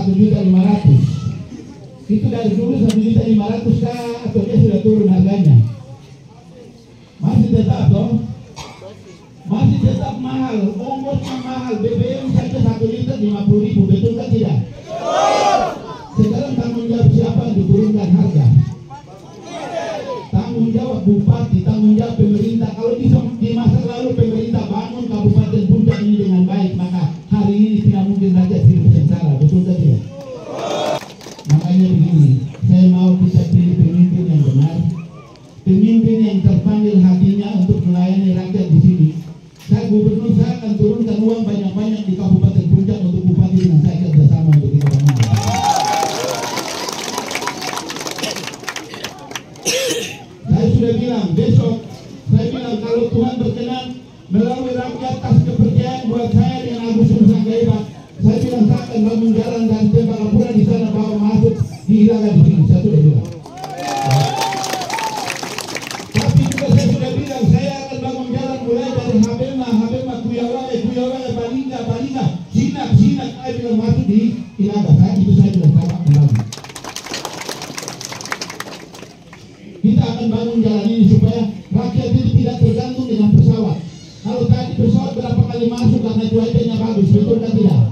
1.500.000. Itu dari dulu 1.500.000 kah atau dia sudah turun harganya? Masih tetap toh? Masih tetap mahal, ongkosnya mahal. BBM saja 1 liter 50.000, betul kan tidak? Sekarang tanggung jawab siapa diturunkan harga? Tanggung jawab bupati, tanggung jawab pemerintah. Kalau di masa lalu pemerintah bangun Kabupaten Puncak ini dengan baik, maka hari ini tidak mungkin rakyat hidup sengsara, betul kan tidak? Makanya begini, saya mau kita pilih pemimpin yang benar, pemimpin yang terpanggil hatinya untuk melayani rakyat di sini. Saya gubernur, saya akan turunkan uang banyak-banyak di Kabupaten Puncak untuk bupati dengan saya kerjasama untuk kita bangun. Saya sudah bilang besok, saya bilang kalau Tuhan berkenan melalui rakyat kasih kepercayaan buat saya dengan Agus Nusantara, saya bilang saya akan bangun jalan dan Tembagapura di sana bawa masuk di Ilaga di sini. Saya sudah bilang. Tapi juga saya sudah bilang saya akan bangun jalan mulai dari Habema, Kuyawale, Balinga, Sinak, saya bilang masuk di Ilaga. Saya bilang sama kembali. Kita akan bangun jalan ini supaya rakyat itu tidak tergantung dengan pesawat. Kalau tadi pesawat berapa kali masuk karena cuacanya bagus, betul kan tidak?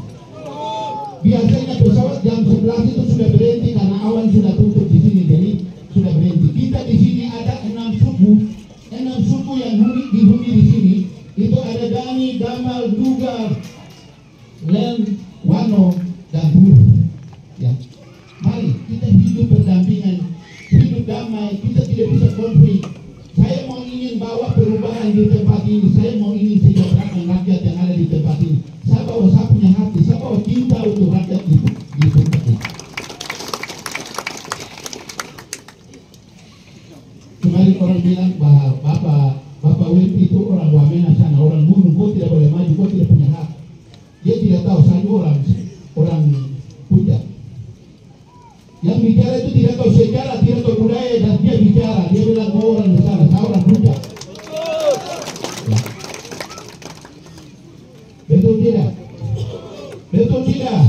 Biasanya pesawat jam 11 itu sudah berhenti karena awan sudah tutup di sini, jadi sudah berhenti. Kita di sini ada 6 suku yang dihuni di sini. Itu ada Dani, Damal, Dugar, Lem, Wano, dan Buru. Ya, mari kita hidup berdampingan, hidup damai. Kita tidak bisa konflik. Saya mau ingin bawa perubahan di tempat ini. Saya mau ingin sejahterakan rakyat yang ada di tempat ini. Saya bawa, saya punya hati, saya bawa cinta untuk rakyat di tempat ini. Kemarin orang bilang bahwa Bapak Wim itu orang Wamena sana, orang gunung, kau tidak boleh maju, kau tidak punya hak. Dia tidak tahu saya orang Puncak. Yang bicara itu tidak tahu sejarah, tidak tahu budaya, dan dia bicara, dia bilang kau orang di sana, saya orang Puncak. Ya. Betul tidak? Betul tidak?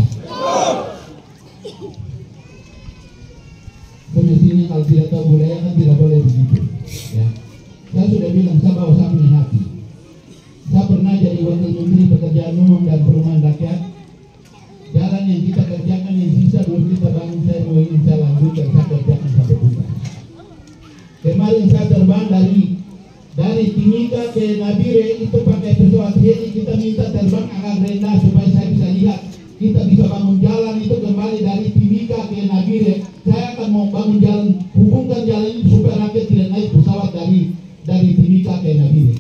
Semestinya kalau tidak tahu budaya kan tidak boleh begitu. Ya. Saya sudah bilang saya bawa saya punya hati. Saya pernah jadi wakil menteri pekerjaan umum dan perumahan rakyat. Jalan yang kita kerjakan yang sisa belum kita bangun, saya mau ingin saya lanjutkan, saya kerjakan sampai tuntas. Kemarin saya terbang dari Timika ke Nabire itu pakai pesawat heli, kita minta terbang agak rendah supaya saya bisa lihat. Kita bisa bangun jalan itu kembali dari Timika ke Nabire. Saya akan mau bangun jalan, hubungkan jalan ini supaya rakyat tidak naik pesawat dari Timika ke Nabire.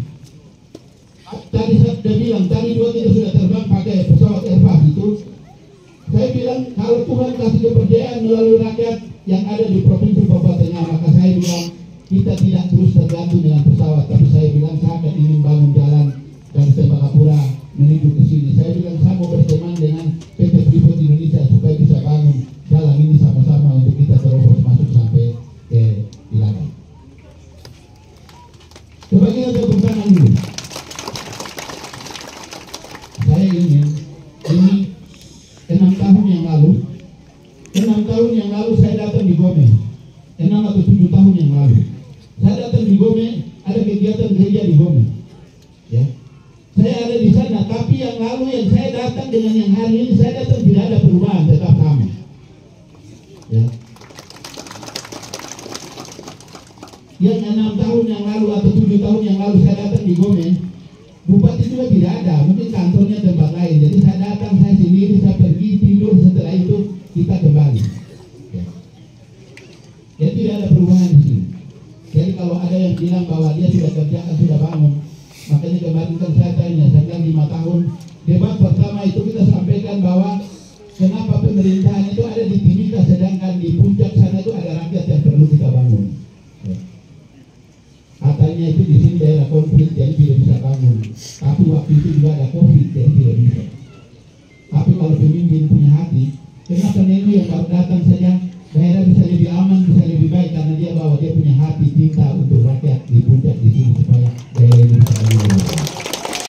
Tadi saya sudah bilang, tadi juga kita sudah terbang pakai pesawat Airbus itu. Saya bilang kalau Tuhan kasih kepercayaan melalui rakyat yang ada di Provinsi Papua Tengah, maka saya bilang kita tidak terus tergantung dengan pesawat, tapi saya bilang saya akan ingin bangun jalan dari Tembagapura menuju ke sini. Saya bilang saya mau berteman dengan PT Freeport Indonesia supaya bisa bangun jalan ini sama-sama untuk kita terus masuk sampai ke Ilaga. Coba kita tepuk tangan dulu. Saya ingin ini 6 tahun yang lalu saya datang di Gome. 6 atau 7 tahun yang lalu saya datang di Gome, ada kegiatan gereja di Gome. Ya, saya ada di sana. Tapi yang lalu yang saya datang dengan yang hari ini saya datang tidak ada perubahan, tetap sama. Ya, yang 6 tahun yang lalu atau 7 tahun yang lalu saya datang di Gome, bupati juga tidak ada, mungkin kantornya tempat lain. Jadi saya datang, saya sendiri, saya pergi tidur, setelah itu kita kembali. Ya, tidak ada perubahan di sini. Jadi kalau ada yang bilang bahwa dia sudah kerjakan, sudah bangun, makanya kemarin kan saya tanya, saya bilang 5 tahun. Debat pertama itu kita sampaikan bahwa kenapa pemerintahan itu ada di Timika, sedangkan di Puncak sana itu ada rakyat yang perlu kita bangun. Ya. Katanya itu di sini daerah konflik, jadi tidak bisa bangun. Tapi waktu itu juga ada COVID, jadi tidak bisa. Tapi kalau pemimpin punya hati, kenapa Nenu yang baru datang saja daerah bisa lebih aman, bisa lebih baik karena dia bawa dia punya hati cinta untuk rakyat di Puncak di sini supaya daerah